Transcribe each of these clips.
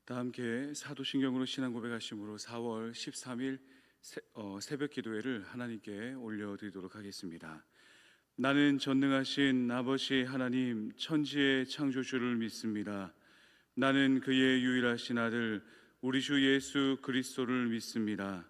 다 함께 사도신경으로 신앙 고백하심으로 4월 13일 새벽 기도회를 하나님께 올려드리도록 하겠습니다. 나는 전능하신 아버지 하나님 천지의 창조주를 믿습니다. 나는 그의 유일하신 아들 우리 주 예수 그리스도를 믿습니다.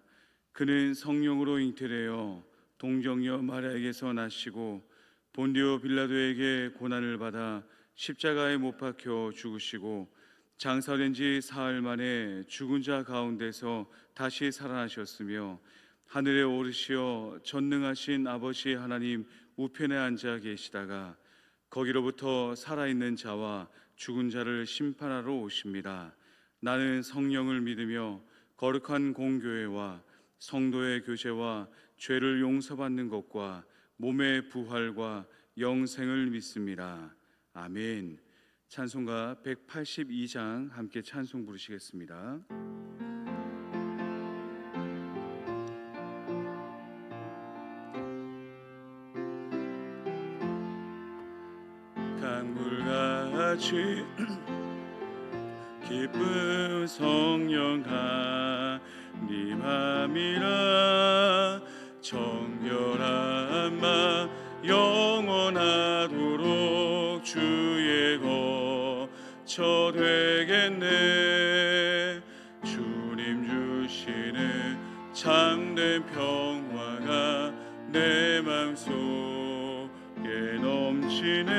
그는 성령으로 잉태되어 동정녀 마리아에게서 나시고 본디오 빌라도에게 고난을 받아 십자가에 못 박혀 죽으시고 장사된 지 사흘 만에 죽은 자 가운데서 다시 살아나셨으며 하늘에 오르시어 전능하신 아버지 하나님 우편에 앉아 계시다가 거기로부터 살아있는 자와 죽은 자를 심판하러 오십니다. 나는 성령을 믿으며 거룩한 공교회와 성도의 교제와 죄를 용서받는 것과 몸의 부활과 영생을 믿습니다. 아멘. 찬송가 182장 함께 찬송 부르시겠습니다. 강물같이 기쁜 성령 강림함이라 정결한 마 영원하도록 주의 거처 되겠네. 주님 주시는 참된 평화가 내 맘속에 넘치네.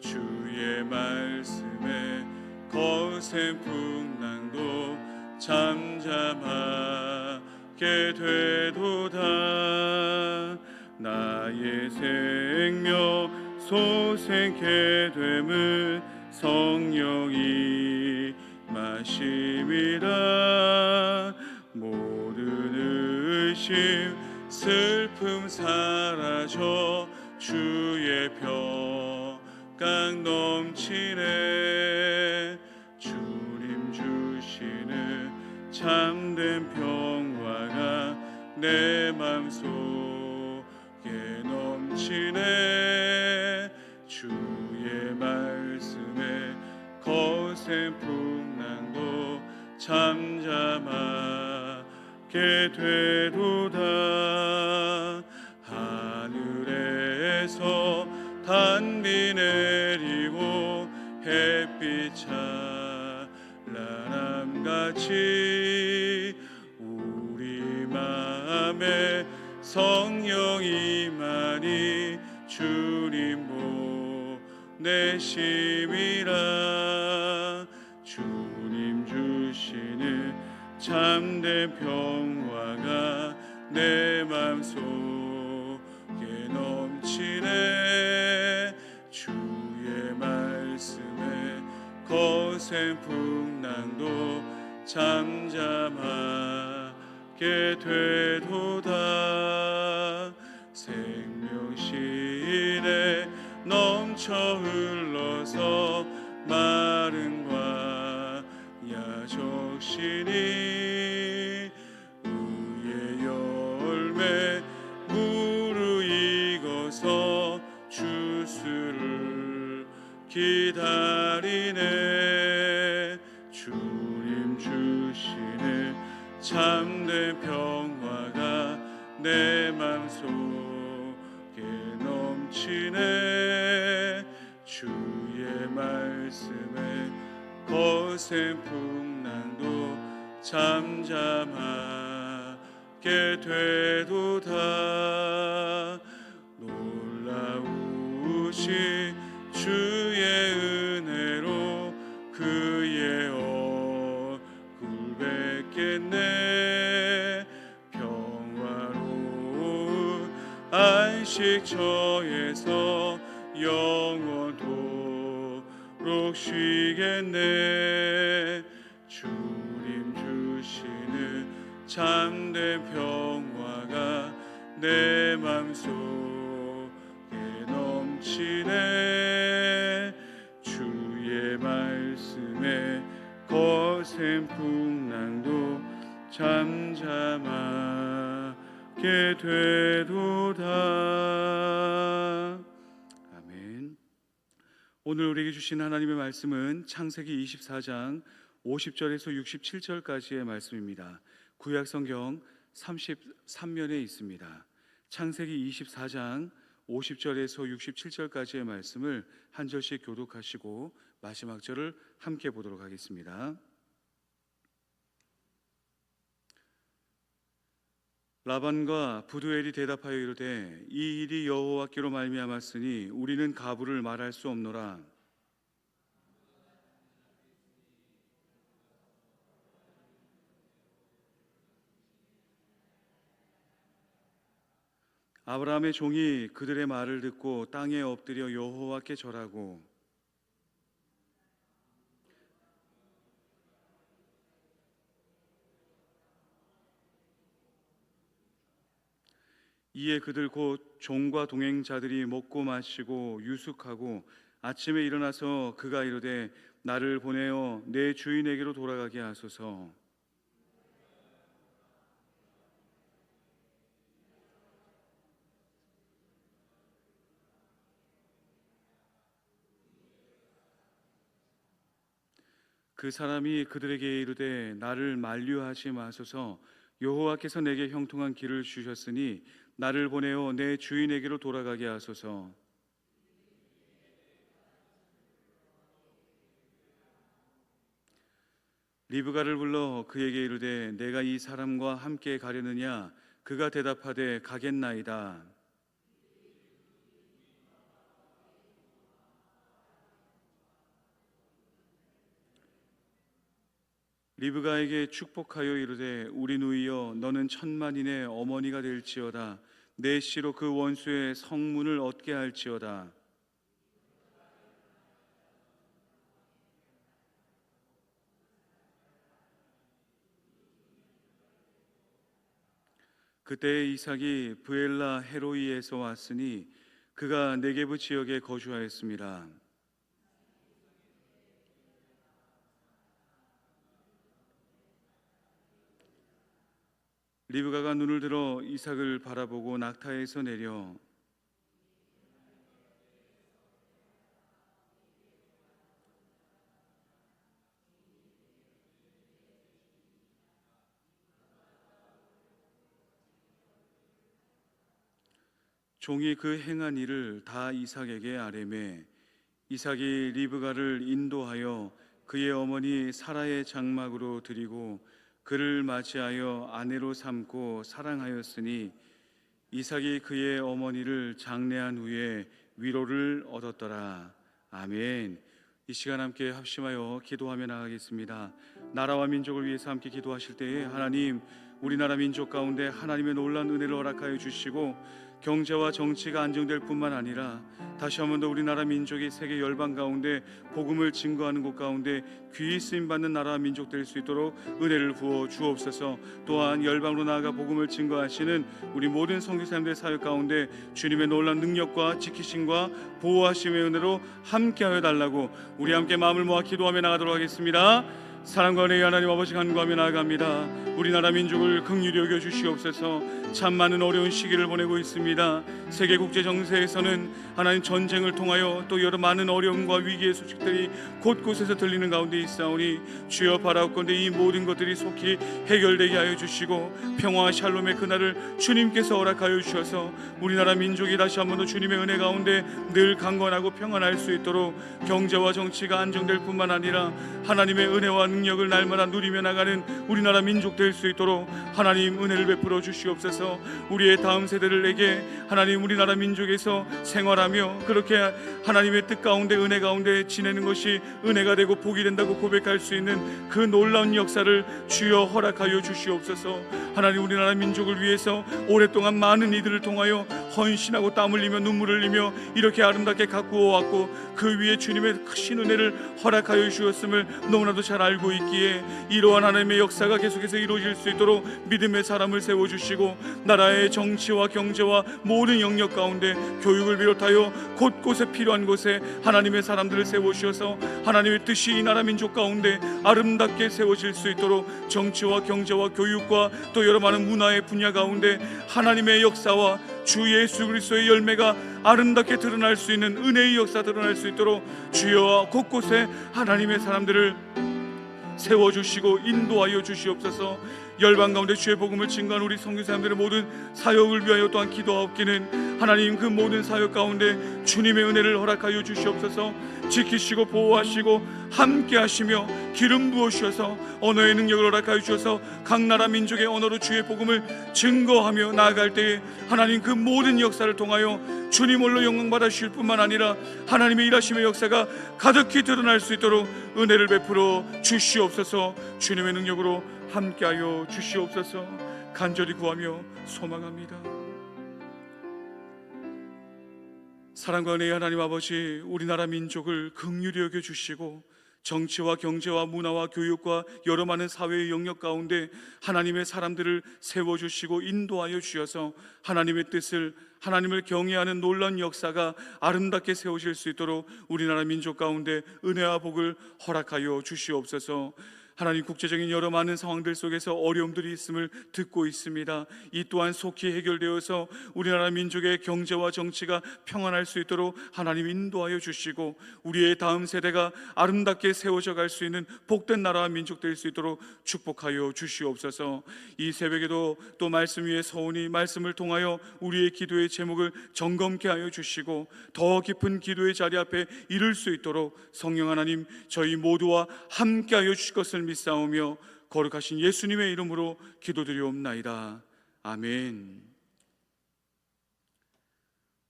주의 말씀에 거센 풍랑도 잠잠하게 되도다. 나의 생명 소생케 됨은 성령이 마심이라. 모든 의심 슬픔 사라져 주의 평강 넘치네. 주님 주시는 참된 평화가 내 맘속에 넘치네. 주의 말씀에 거센 풍랑도 잠잠하게 되도다. 하늘에서 단비 내리고 햇빛 찬란함같이 우리 맘에 성령이 많이 주님 보내심이라. 주님 주시는 참된 평화가 내 맘속에 넘치네. 주의 말씀에 거센 풍랑도 잠잠하게 되도다. 생명신에 넘쳐 흘러서 마른 과야 적시니 의의 열매 무르익어서 주수를 기다리네. 주님 주시는 참된 평화가 내 맘속에 넘치네. 주의 말씀에 거센 풍랑도 잠잠하게 되도다. 놀라우신 주의 은혜로 그의 얼굴 뵙겠네. 평화로운 안식처에서 영원토록 쉬겠네. 주님 주시는 참된 평화가 내 맘속에 넘치네. 주의 말씀에 거센 풍랑도 잠잠하게 되도다. 아멘. 오늘 우리에게 주신 하나님의 말씀은 창세기 24장 50절에서 67절까지의 말씀입니다. 구약 성경 33면에 있습니다. 창세기 24장 50절에서 67절까지의 말씀을 한 절씩 교독하시고 마지막 절을 함께 보도록 하겠습니다. 라반과 부두엘이 대답하여 이르되 이 일이 여호와께로 말미암았으니 우리는 가부를 말할 수 없노라. 아브라함의 종이 그들의 말을 듣고 땅에 엎드려 여호와께 절하고 이에 그들 곧 종과 동행자들이 먹고 마시고 유숙하고 아침에 일어나서 그가 이르되 나를 보내어 내 주인에게로 돌아가게 하소서. 그 사람이 그들에게 이르되 나를 만류하지 마소서. 여호와께서 내게 형통한 길을 주셨으니 나를 보내어 내 주인에게로 돌아가게 하소서. 리브가를 불러 그에게 이르되 내가 이 사람과 함께 가려느냐? 그가 대답하되 가겠나이다. 리브가에게 축복하여 이르되 우리 누이여 너는 천만인의 어머니가 될지어다. 내 씨로 그 원수의 성문을 얻게 할지어다. 그때 이삭이 브엘라 헤로이에서 왔으니 그가 네게브 지역에 거주하였습니다. 리브가가 눈을 들어 이삭을 바라보고 낙타에서 내려 종이 그 행한 일을 다 이삭에게 아뢰매 이삭이 리브가를 인도하여 그의 어머니 사라의 장막으로 드리고 그를 맞이하여 아내로 삼고 사랑하였으니 이삭이 그의 어머니를 장례한 후에 위로를 얻었더라. 아멘. 이 시간 함께 합심하여 기도하며 나가겠습니다. 나라와 민족을 위해서 함께 기도하실 때에 하나님, 우리나라 민족 가운데 하나님의 놀라운 은혜를 허락하여 주시고 경제와 정치가 안정될 뿐만 아니라 다시 한 번 더 우리나라 민족이 세계 열방 가운데 복음을 증거하는 곳 가운데 귀히 쓰임받는 나라와 민족 될 수 있도록 은혜를 부어 주옵소서. 또한 열방으로 나아가 복음을 증거하시는 우리 모든 선교사님들 사역 가운데 주님의 놀라운 능력과 지키심과 보호하심의 은혜로 함께하여 달라고 우리 함께 마음을 모아 기도하며 나가도록 하겠습니다. 사랑과 은혜의 하나님 아버지 간구하며 나아갑니다. 우리나라 민족을 긍휼히 여겨 주시옵소서. 참 많은 어려운 시기를 보내고 있습니다. 세계 국제 정세에서는 하나님 전쟁을 통하여 또 여러 많은 어려움과 위기의 소식들이 곳곳에서 들리는 가운데 있사오니 주여 바라옵건대 이 모든 것들이 속히 해결되게 하여 주시고 평화와 샬롬의 그날을 주님께서 허락하여 주셔서 우리나라 민족이 다시 한 번 더 주님의 은혜 가운데 늘 강건하고 평안할 수 있도록 경제와 정치가 안정될 뿐만 아니라 하나님의 은혜와 능력을 날마다 누리며 나가는 우리나라 민족 될 수 있도록 하나님 은혜를 베풀어 주시옵소서. 우리의 다음 세대들에게 하나님 우리나라 민족에서 생활하며 그렇게 하나님의 뜻 가운데 은혜 가운데 지내는 것이 은혜가 되고 복이 된다고 고백할 수 있는 그 놀라운 역사를 주여 허락하여 주시옵소서. 하나님 우리나라 민족을 위해서 오랫동안 많은 이들을 통하여 헌신하고 땀 흘리며 눈물을 흘리며 이렇게 아름답게 가꾸어 왔고 그 위에 주님의 크신 은혜를 허락하여 주셨음을 너무나도 잘 알고 있기에 이러한 하나님의 역사가 계속해서 이루어질 수 있도록 믿음의 사람을 세워주시고 나라의 정치와 경제와 모든 영역 가운데 교육을 비롯하여 곳곳에 필요한 곳에 하나님의 사람들을 세워주셔서 하나님의 뜻이 이 나라 민족 가운데 아름답게 세워질 수 있도록 정치와 경제와 교육과 또 여러 많은 문화의 분야 가운데 하나님의 역사와 주 예수 그리스도의 열매가 아름답게 드러날 수 있는 은혜의 역사 드러날 수 있도록 주여 곳곳에 하나님의 사람들을 세워주시고 인도하여 주시옵소서. 열방 가운데 주의 복음을 증거하는 우리 선교사님들의 모든 사역을 위하여 또한 기도하옵기는 하나님 그 모든 사역 가운데 주님의 은혜를 허락하여 주시옵소서. 지키시고 보호하시고 함께 하시며 기름 부으셔서 언어의 능력을 허락하여 주셔서 각 나라 민족의 언어로 주의 복음을 증거하며 나아갈 때에 하나님 그 모든 역사를 통하여 주님 홀로 영광 받아 주실 뿐만 아니라 하나님의 일하심의 역사가 가득히 드러날 수 있도록 은혜를 베풀어 주시옵소서. 주님의 능력으로 함께하여 주시옵소서. 간절히 구하며 소망합니다. 사랑과 은혜의 하나님 아버지, 우리나라 민족을 긍휼히 여겨 주시고 정치와 경제와 문화와 교육과 여러 많은 사회의 영역 가운데 하나님의 사람들을 세워주시고 인도하여 주셔서 하나님의 뜻을, 하나님을 경외하는 놀라운 역사가 아름답게 세우실 수 있도록 우리나라 민족 가운데 은혜와 복을 허락하여 주시옵소서. 하나님, 국제적인 여러 많은 상황들 속에서 어려움들이 있음을 듣고 있습니다. 이 또한 속히 해결되어서 우리나라 민족의 경제와 정치가 평안할 수 있도록 하나님 인도하여 주시고 우리의 다음 세대가 아름답게 세워져 갈 수 있는 복된 나라와 민족 될 수 있도록 축복하여 주시옵소서. 이 새벽에도 또 말씀 위에 서오니 말씀을 통하여 우리의 기도의 제목을 점검케 하여 주시고 더 깊은 기도의 자리 앞에 이를 수 있도록 성령 하나님 저희 모두와 함께하여 주실 것을 믿사오며 거룩하신 예수님의 이름으로 기도드리옵나이다. 아멘.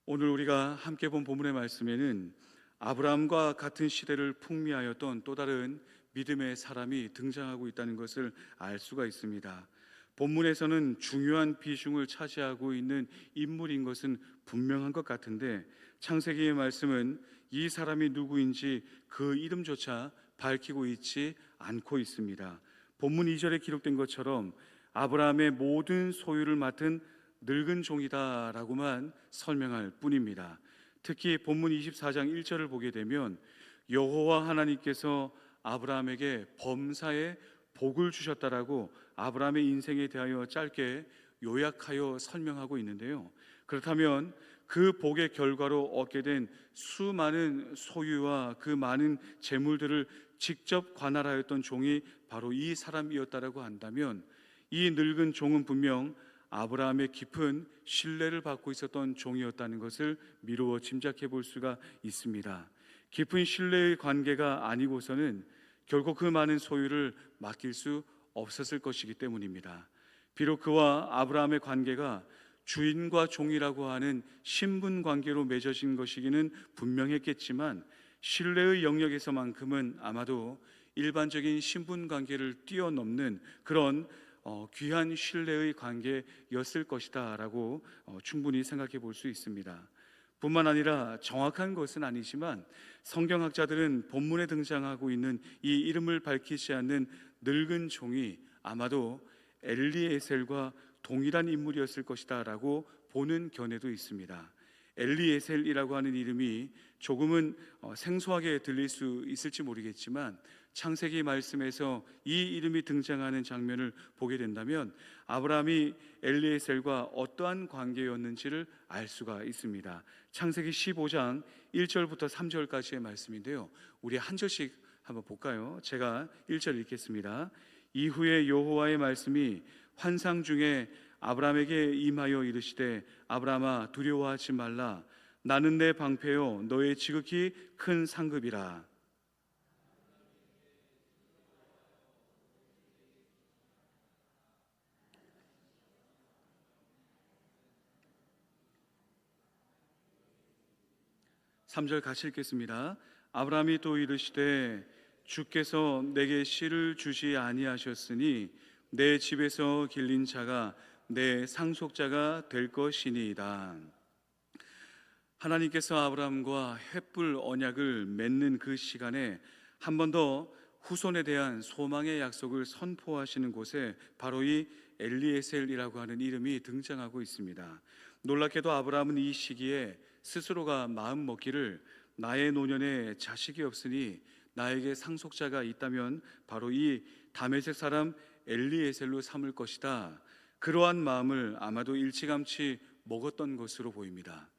오늘 우리가 함께 본 본문의 말씀에는 아브라함과 같은 시대를 풍미하였던 또 다른 믿음의 사람이 등장하고 있다는 것을 알 수가 있습니다. 본문에서는 중요한 비중을 차지하고 있는 인물인 것은 분명한 것 같은데 창세기의 말씀은 이 사람이 누구인지 그 이름조차 밝히고 있지 않고 있습니다. 본문 2절에 기록된 것처럼 아브라함의 모든 소유를 맡은 늙은 종이다라고만 설명할 뿐입니다. 특히 본문 24장 1절을 보게 되면 여호와 하나님께서 아브라함에게 범사에 복을 주셨다라고 아브라함의 인생에 대하여 짧게 요약하여 설명하고 있는데요. 그렇다면 그 복의 결과로 얻게 된 수많은 소유와 그 많은 재물들을 직접 관할하였던 종이 바로 이 사람이었다라고 한다면 이 늙은 종은 분명 아브라함의 깊은 신뢰를 받고 있었던 종이었다는 것을 미루어 짐작해 볼 수가 있습니다. 깊은 신뢰의 관계가 아니고서는 결국 그 많은 소유를 맡길 수 없었을 것이기 때문입니다. 비록 그와 아브라함의 관계가 주인과 종이라고 하는 신분 관계로 맺어진 것이기는 분명했겠지만 신뢰의 영역에서만큼은 아마도 일반적인 신분 관계를 뛰어넘는 그런 귀한 신뢰의 관계였을 것이다 라고 충분히 생각해 볼 수 있습니다. 뿐만 아니라 정확한 것은 아니지만 성경학자들은 본문에 등장하고 있는 이 이름을 밝히지 않는 늙은 종이 아마도 엘리에셀과 동일한 인물이었을 것이다 라고 보는 견해도 있습니다. 엘리에셀이라고 하는 이름이 조금은 생소하게 들릴 수 있을지 모르겠지만 창세기 말씀에서 이 이름이 등장하는 장면을 보게 된다면 아브라함이 엘리에셀과 어떠한 관계였는지를 알 수가 있습니다. 창세기 15장 1절부터 3절까지의 말씀인데요, 우리 한 절씩 한번 볼까요? 제가 1절 읽겠습니다. 이후에 여호와의 말씀이 환상 중에 아브라함에게 임하여 이르시되 아브라함아 두려워하지 말라. 나는 내 방패요 너의 지극히 큰 상급이라. 삼절 같이 읽겠습니다. 아브라함이 또 이르시되 주께서 내게 씨를 주지 아니하셨으니 내 집에서 길린 자가 내 상속자가 될 것이니이다. 하나님께서 아브라함과 횃불 언약을 맺는 그 시간에 한 번 더 후손에 대한 소망의 약속을 선포하시는 곳에 바로 이 엘리에셀이라고 하는 이름이 등장하고 있습니다. 놀랍게도 아브라함은 이 시기에 스스로가 마음 먹기를 나의 노년에 자식이 없으니 나에게 상속자가 있다면 바로 이 다메섹 사람 엘리에셀로 삼을 것이다, 그러한 마음을 아마도 일찌감치 먹었던 것으로 보입니다.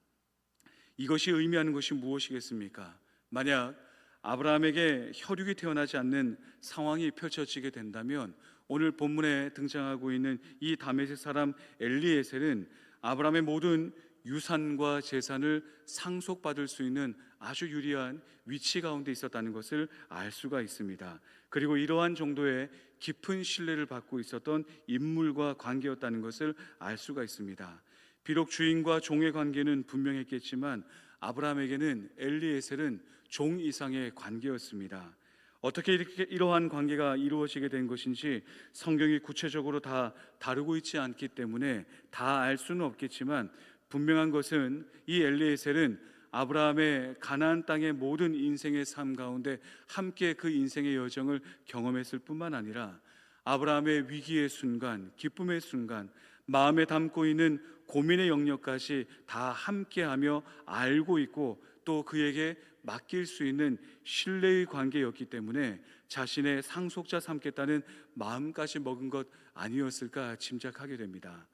이것이 의미하는 것이 무엇이겠습니까? 만약 아브라함에게 혈육이 태어나지 않는 상황이 펼쳐지게 된다면 오늘 본문에 등장하고 있는 이 다메섹 사람 엘리에셀은 아브라함의 모든 유산과 재산을 상속받을 수 있는 아주 유리한 위치 가운데 있었다는 것을 알 수가 있습니다. 그리고 이러한 정도의 깊은 신뢰를 받고 있었던 인물과 관계였다는 것을 알 수가 있습니다. 비록 주인과 종의 관계는 분명했겠지만 아브라함에게는 엘리에셀은 종 이상의 관계였습니다. 어떻게 이러한 관계가 이루어지게 된 것인지 성경이 구체적으로 다 다루고 있지 않기 때문에 다 알 수는 없겠지만 분명한 것은 이 엘리에셀은 아브라함의 가나안 땅의 모든 인생의 삶 가운데 함께 그 인생의 여정을 경험했을 뿐만 아니라 아브라함의 위기의 순간, 기쁨의 순간, 마음에 담고 있는 고민의 영역까지 다 함께하며 알고 있고 또 그에게 맡길 수 있는 신뢰의 관계였기 때문에 자신의 상속자 삼겠다는 마음까지 먹은 것 아니었을까 짐작하게 됩니다.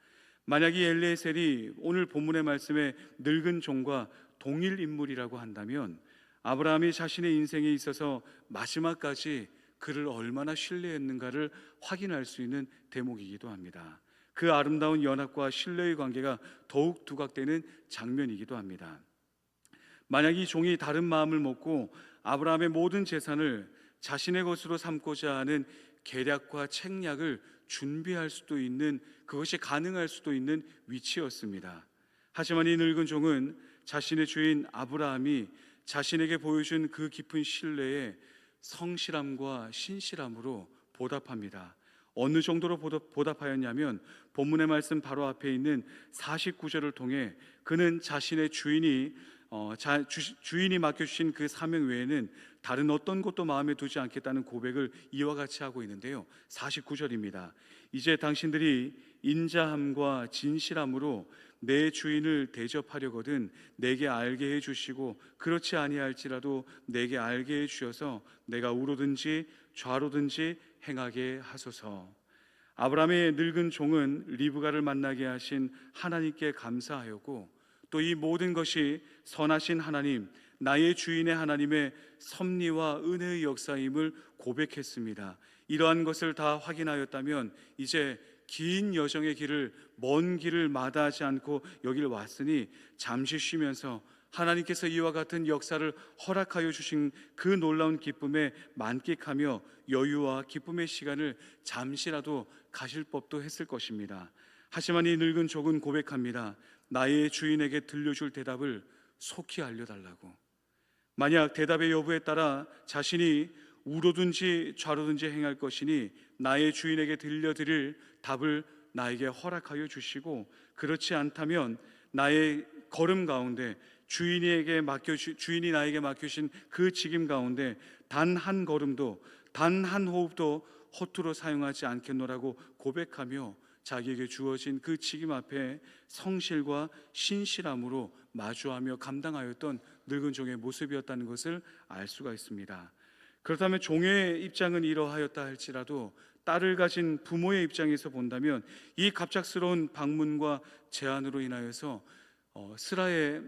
만약 이 엘리에셀이 오늘 본문의 말씀에 늙은 종과 동일 인물이라고 한다면 아브라함이 자신의 인생에 있어서 마지막까지 그를 얼마나 신뢰했는가를 확인할 수 있는 대목이기도 합니다. 그 아름다운 연합과 신뢰의 관계가 더욱 두각되는 장면이기도 합니다. 만약 이 종이 다른 마음을 먹고 아브라함의 모든 재산을 자신의 것으로 삼고자 하는 계략과 책략을 준비할 수도 있는, 그것이 가능할 수도 있는 위치였습니다. 하지만 이 늙은 종은 자신의 주인 아브라함이 자신에게 보여준 그 깊은 신뢰에 성실함과 신실함으로 보답합니다. 어느 정도로 보답하였냐면 본문의 말씀 바로 앞에 있는 49절을 통해 그는 자신의 주인이 맡겨주신 그 사명 외에는 다른 어떤 것도 마음에 두지 않겠다는 고백을 이와 같이 하고 있는데요. 49절입니다. 이제 당신들이 인자함과 진실함으로 내 주인을 대접하려거든 내게 알게 해주시고 그렇지 아니할지라도 내게 알게 해주셔서 내가 우로든지 좌로든지 행하게 하소서. 아브라함의 늙은 종은 리브가를 만나게 하신 하나님께 감사하였고 또 이 모든 것이 선하신 하나님, 나의 주인의 하나님의 섭리와 은혜의 역사임을 고백했습니다. 이러한 것을 다 확인하였다면 이제 긴 여정의 길을, 먼 길을 마다하지 않고 여길 왔으니 잠시 쉬면서 하나님께서 이와 같은 역사를 허락하여 주신 그 놀라운 기쁨에 만끽하며 여유와 기쁨의 시간을 잠시라도 가실 법도 했을 것입니다. 하지만 이 늙은 족은 고백합니다. 나의 주인에게 들려줄 대답을 속히 알려달라고. 만약 대답의 여부에 따라 자신이 우로든지 좌로든지 행할 것이니 나의 주인에게 들려드릴 답을 나에게 허락하여 주시고 그렇지 않다면 나의 걸음 가운데 주인이 나에게 맡겨주신 그 직임 가운데 단 한 걸음도 단 한 호흡도 허투루 사용하지 않겠노라고 고백하며 자기에게 주어진 그 직임 앞에 성실과 신실함으로 마주하며 감당하였던 늙은 종의 모습이었다는 것을 알 수가 있습니다. 그렇다면 종의 입장은 이러하였다 할지라도 딸을 가진 부모의 입장에서 본다면 이 갑작스러운 방문과 제안으로 인하여서 스라에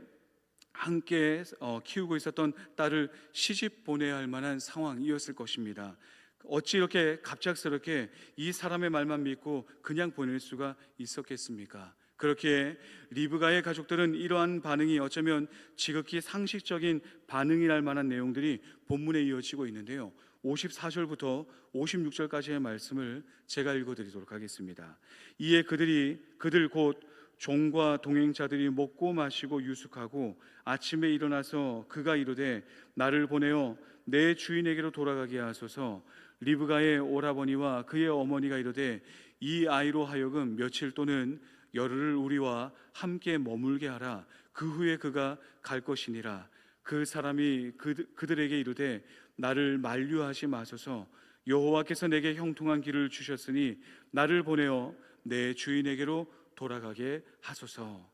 함께 키우고 있었던 딸을 시집 보내야 할 만한 상황이었을 것입니다. 어찌 이렇게 갑작스럽게 이 사람의 말만 믿고 그냥 보낼 수가 있었겠습니까? 그렇게 리브가의 가족들은 이러한 반응이 어쩌면 지극히 상식적인 반응이랄 만한 내용들이 본문에 이어지고 있는데요. 54절부터 56절까지의 말씀을 제가 읽어드리도록 하겠습니다. 이에 그들 곧 종과 동행자들이 먹고 마시고 유숙하고 아침에 일어나서 그가 이르되 나를 보내어 내 주인에게로 돌아가게 하소서. 리브가의 오라버니와 그의 어머니가 이르되 이 아이로 하여금 며칠 또는 열흘을 우리와 함께 머물게 하라. 그 후에 그가 갈 것이니라. 그 사람이 그들에게 이르되 나를 만류하지 마소서. 여호와께서 내게 형통한 길을 주셨으니 나를 보내어 내 주인에게로 돌아가게 하소서.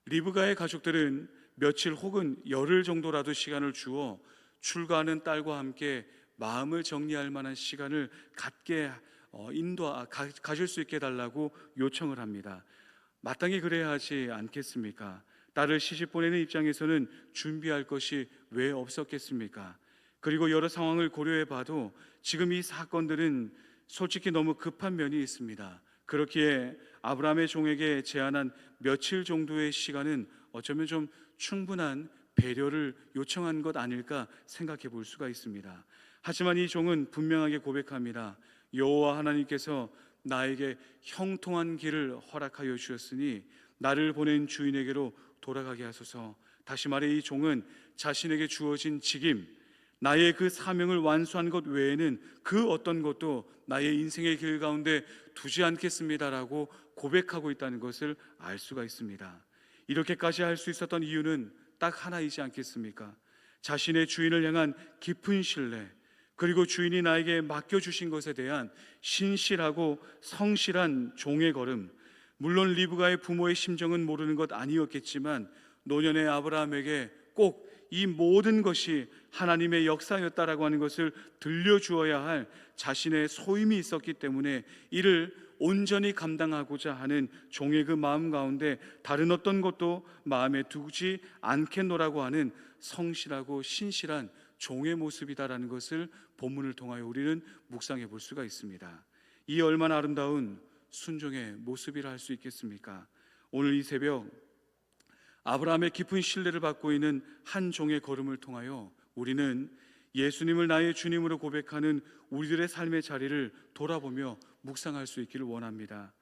리브가의 가족들은 며칠 혹은 열흘 정도라도 시간을 주어 출가하는 딸과 함께 마음을 정리할 만한 시간을 가질 수 있게 해달라고 요청을 합니다. 마땅히 그래야 하지 않겠습니까? 딸을 시집 보내는 입장에서는 준비할 것이 왜 없었겠습니까? 그리고 여러 상황을 고려해 봐도 지금 이 사건들은 솔직히 너무 급한 면이 있습니다. 그렇기에 아브라함의 종에게 제한한 며칠 정도의 시간은 어쩌면 좀 충분한 배려를 요청한 것 아닐까 생각해 볼 수가 있습니다. 하지만 이 종은 분명하게 고백합니다. 여호와 하나님께서 나에게 형통한 길을 허락하여 주셨으니 나를 보낸 주인에게로 돌아가게 하소서. 다시 말해 이 종은 자신에게 주어진 직임, 나의 그 사명을 완수한 것 외에는 그 어떤 것도 나의 인생의 길 가운데 두지 않겠습니다라고 고백하고 있다는 것을 알 수가 있습니다. 이렇게까지 할 수 있었던 이유는 딱 하나이지 않겠습니까? 자신의 주인을 향한 깊은 신뢰, 그리고 주인이 나에게 맡겨주신 것에 대한 신실하고 성실한 종의 걸음. 물론 리브가의 부모의 심정은 모르는 것 아니었겠지만 노년의 아브라함에게 꼭 이 모든 것이 하나님의 역사였다라고 하는 것을 들려주어야 할 자신의 소임이 있었기 때문에 이를 온전히 감당하고자 하는 종의 그 마음 가운데 다른 어떤 것도 마음에 두지 않겠노라고 하는 성실하고 신실한 종의 모습이다라는 것을 본문을 통하여 우리는 묵상해 볼 수가 있습니다. 이 얼마나 아름다운 순종의 모습이라 할 수 있겠습니까? 오늘 이 새벽 아브라함의 깊은 신뢰를 받고 있는 한 종의 걸음을 통하여 우리는 예수님을 나의 주님으로 고백하는 우리들의 삶의 자리를 돌아보며 묵상할 수 있기를 원합니다.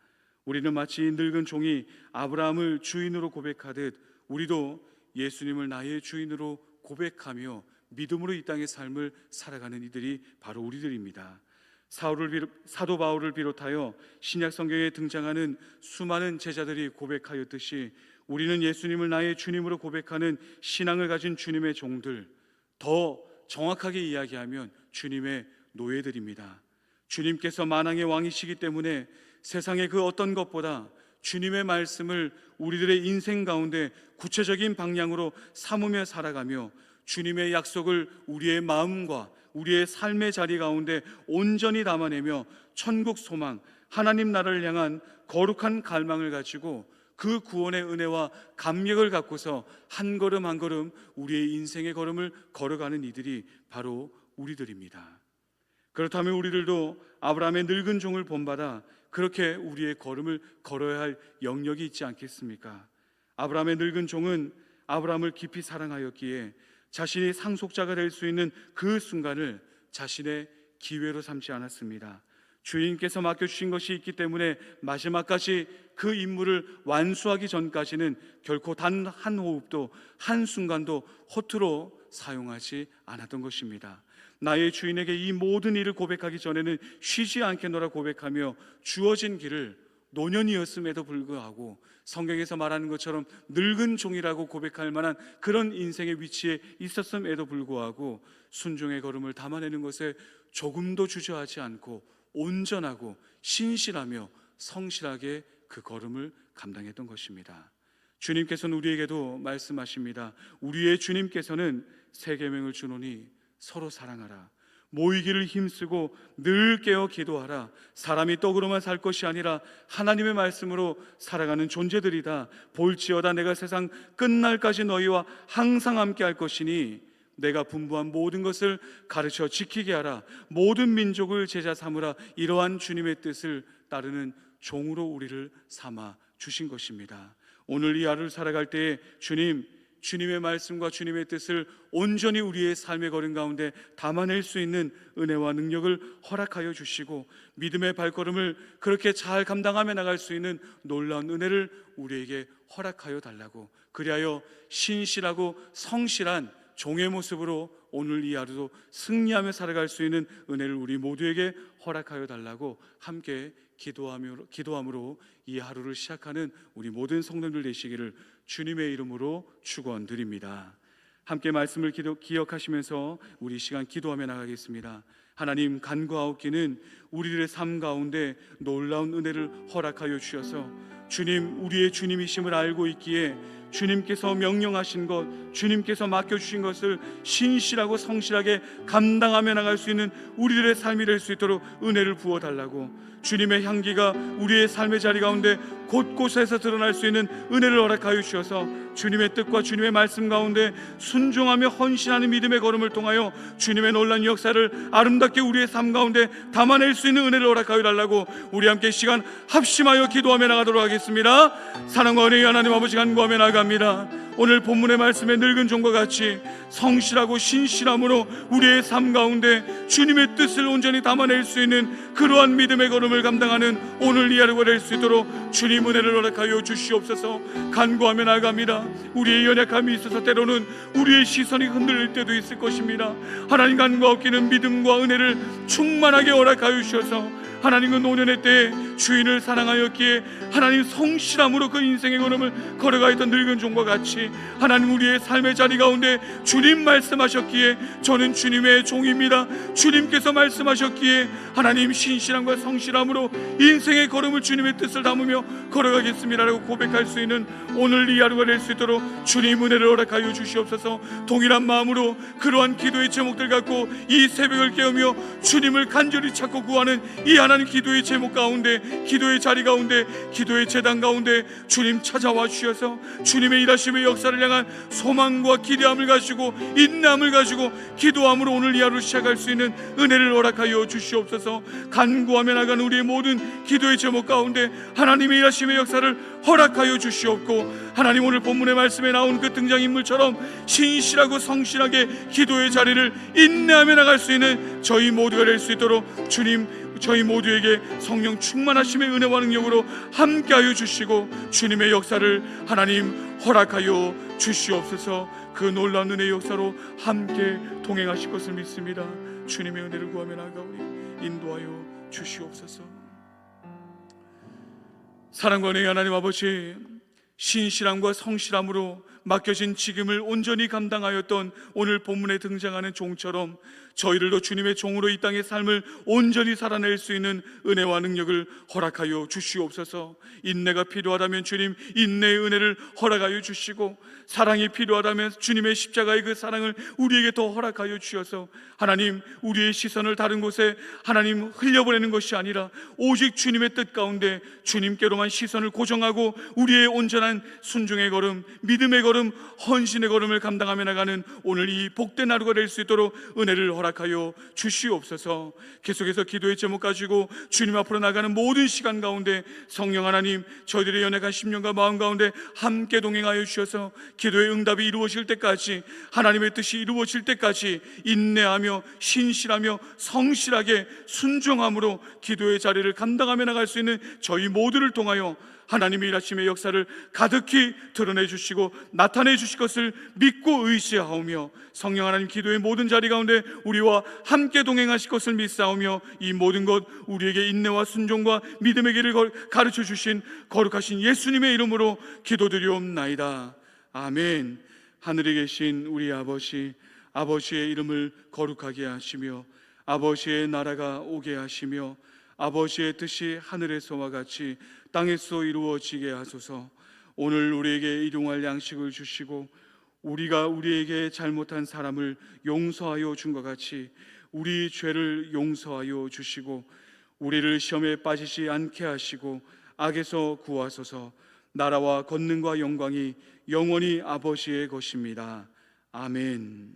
우리는 마치 늙은 종이 아브라함을 주인으로 고백하듯 우리도 예수님을 나의 주인으로 고백하며 믿음으로 이 땅의 삶을 살아가는 이들이 바로 우리들입니다. 사도 바울을 비롯하여 신약 성경에 등장하는 수많은 제자들이 고백하였듯이 우리는 예수님을 나의 주님으로 고백하는 신앙을 가진 주님의 종들, 더 정확하게 이야기하면 주님의 노예들입니다. 주님께서 만왕의 왕이시기 때문에 세상의 그 어떤 것보다 주님의 말씀을 우리들의 인생 가운데 구체적인 방향으로 삼으며 살아가며 주님의 약속을 우리의 마음과 우리의 삶의 자리 가운데 온전히 담아내며 천국 소망, 하나님 나라를 향한 거룩한 갈망을 가지고 그 구원의 은혜와 감격을 갖고서 한 걸음 한 걸음 우리의 인생의 걸음을 걸어가는 이들이 바로 우리들입니다. 그렇다면 우리들도 아브라함의 늙은 종을 본받아 그렇게 우리의 걸음을 걸어야 할 영역이 있지 않겠습니까? 아브라함의 늙은 종은 아브라함을 깊이 사랑하였기에 자신이 상속자가 될 수 있는 그 순간을 자신의 기회로 삼지 않았습니다. 주인께서 맡겨주신 것이 있기 때문에 마지막까지 그 임무를 완수하기 전까지는 결코 단 한 호흡도 한순간도 허투루 사용하지 않았던 것입니다. 나의 주인에게 이 모든 일을 고백하기 전에는 쉬지 않겠노라 고백하며 주어진 길을 노년이었음에도 불구하고 성경에서 말하는 것처럼 늙은 종이라고 고백할 만한 그런 인생의 위치에 있었음에도 불구하고 순종의 걸음을 담아내는 것에 조금도 주저하지 않고 온전하고 신실하며 성실하게 그 걸음을 감당했던 것입니다. 주님께서는 우리에게도 말씀하십니다. 우리의 주님께서는 새 계명을 주노니 서로 사랑하라, 모이기를 힘쓰고 늘 깨어 기도하라. 사람이 떡으로만 살 것이 아니라 하나님의 말씀으로 살아가는 존재들이다. 볼지어다 내가 세상 끝날까지 너희와 항상 함께 할 것이니 내가 분부한 모든 것을 가르쳐 지키게 하라. 모든 민족을 제자 삼으라. 이러한 주님의 뜻을 따르는 종으로 우리를 삼아 주신 것입니다. 오늘 이 하루를 살아갈 때에 주님의 말씀과 주님의 뜻을 온전히 우리의 삶의 걸음 가운데 담아낼 수 있는 은혜와 능력을 허락하여 주시고 믿음의 발걸음을 그렇게 잘 감당하며 나갈 수 있는 놀라운 은혜를 우리에게 허락하여 달라고, 그리하여 신실하고 성실한 종의 모습으로 오늘 이 하루도 승리하며 살아갈 수 있는 은혜를 우리 모두에게 허락하여 달라고 함께 기도함으로 이 하루를 시작하는 우리 모든 성도들 되시기를 주님의 이름으로 축원드립니다. 함께 말씀을 기억하시면서 우리 시간 기도하며 나가겠습니다. 하나님, 간구하옵기는 우리들의 삶 가운데 놀라운 은혜를 허락하여 주셔서 주님, 우리의 주님이심을 알고 있기에 주님께서 명령하신 것, 주님께서 맡겨주신 것을 신실하고 성실하게 감당하며 나갈 수 있는 우리들의 삶이 될 수 있도록 은혜를 부어달라고, 주님의 향기가 우리의 삶의 자리 가운데 곳곳에서 드러날 수 있는 은혜를 허락하여 주셔서 주님의 뜻과 주님의 말씀 가운데 순종하며 헌신하는 믿음의 걸음을 통하여 주님의 놀라운 역사를 아름답게 우리의 삶 가운데 담아낼 수 있는 은혜를 허락하여 달라고, 우리 함께 시간 합심하여 기도하며 나가도록 하겠습니다. 사랑과 은혜의 하나님 아버지, 간구하며 나갑니다. 오늘 본문의 말씀에 늙은 종과 같이 성실하고 신실함으로 우리의 삶 가운데 주님의 뜻을 온전히 담아낼 수 있는 그러한 믿음의 걸음을 감당하는 오늘 이 하루가 될 수 있도록 주님 은혜를 허락하여 주시옵소서. 간구하며 나갑니다. 우리의 연약함이 있어서 때로는 우리의 시선이 흔들릴 때도 있을 것입니다. 하나님, 간구하옵기는 믿음과 은혜를 충만하게 허락하여 주셔서 하나님은 노년의 때에 주인을 사랑하였기에 하나님 성실함으로 그 인생의 걸음을 걸어가 있던 늙은 종과 같이 하나님, 우리의 삶의 자리 가운데 주님 말씀하셨기에 저는 주님의 종입니다, 주님께서 말씀하셨기에 하나님 신실함과 성실함으로 인생의 걸음을 주님의 뜻을 담으며 걸어가겠습니다 라고 고백할 수 있는 오늘 이 하루가 될 수 있도록 주님 은혜를 허락하여 주시옵소서. 동일한 마음으로 그러한 기도의 제목들 갖고 이 새벽을 깨우며 주님을 간절히 찾고 구하는 이 하나님 기도의 제목 가운데, 기도의 자리 가운데, 기도의 제단 가운데 주님 찾아와 주셔서 주님의 일하심의 역사를 향한 소망과 기대함을 가지고 인내함을 가지고 기도함으로 오늘 이 하루 시작할 수 있는 은혜를 허락하여 주시옵소서. 간구하며 나가는 우리의 모든 기도의 제목 가운데 하나님의 일하심의 역사를 허락하여 주시옵고, 하나님 오늘 본문의 말씀에 나온 그 등장인물처럼 신실하고 성실하게 기도의 자리를 인내하며 나갈 수 있는 저희 모두가 될 수 있도록 주님, 저희 모두에게 성령 충만하심의 은혜와 능력으로 함께하여 주시고 주님의 역사를 하나님 허락하여 주시옵소서. 그 놀라운 은혜의 역사로 함께 동행하실 것을 믿습니다. 주님의 은혜를 구하며 나아가오니 인도하여 주시옵소서. 사랑과 은혜의 하나님 아버지, 신실함과 성실함으로 맡겨진 직임을 온전히 감당하였던 오늘 본문에 등장하는 종처럼 저희들도 주님의 종으로 이 땅의 삶을 온전히 살아낼 수 있는 은혜와 능력을 허락하여 주시옵소서. 인내가 필요하다면 주님 인내의 은혜를 허락하여 주시고, 사랑이 필요하다면 주님의 십자가의 그 사랑을 우리에게 더 허락하여 주셔서 하나님, 우리의 시선을 다른 곳에 하나님 흘려보내는 것이 아니라 오직 주님의 뜻 가운데 주님께로만 시선을 고정하고 우리의 온전한 순종의 걸음, 믿음의 걸음, 헌신의 걸음을 감당하며 나가는 오늘 이 복된 하루가 될 수 있도록 은혜를 허락하여 주시옵소서. 계속해서 기도의 제목 가지고 주님 앞으로 나가는 모든 시간 가운데 성령 하나님, 저희들의 연약한 심령과 마음 가운데 함께 동행하여 주셔서 기도의 응답이 이루어질 때까지, 하나님의 뜻이 이루어질 때까지 인내하며 신실하며 성실하게 순종함으로 기도의 자리를 감당하며 나갈 수 있는 저희 모두를 통하여 하나님의 일하심의 역사를 가득히 드러내 주시고 나타내 주실 것을 믿고 의지하오며, 성령 하나님 기도의 모든 자리 가운데 우리와 함께 동행하실 것을 믿사오며, 이 모든 것 우리에게 인내와 순종과 믿음의 길을 가르쳐 주신 거룩하신 예수님의 이름으로 기도드리옵나이다. 아멘. 하늘에 계신 우리 아버지, 아버지의 이름을 거룩하게 하시며 아버지의 나라가 오게 하시며 아버지의 뜻이 하늘에서와 같이 땅에서 이루어지게 하소서. 오늘 우리에게 일용할 양식을 주시고 우리가 우리에게 잘못한 사람을 용서하여 준 것 같이 우리 죄를 용서하여 주시고 우리를 시험에 빠지지 않게 하시고 악에서 구하소서. 나라와 권능과 영광이 영원히 아버지의 것입니다. 아멘.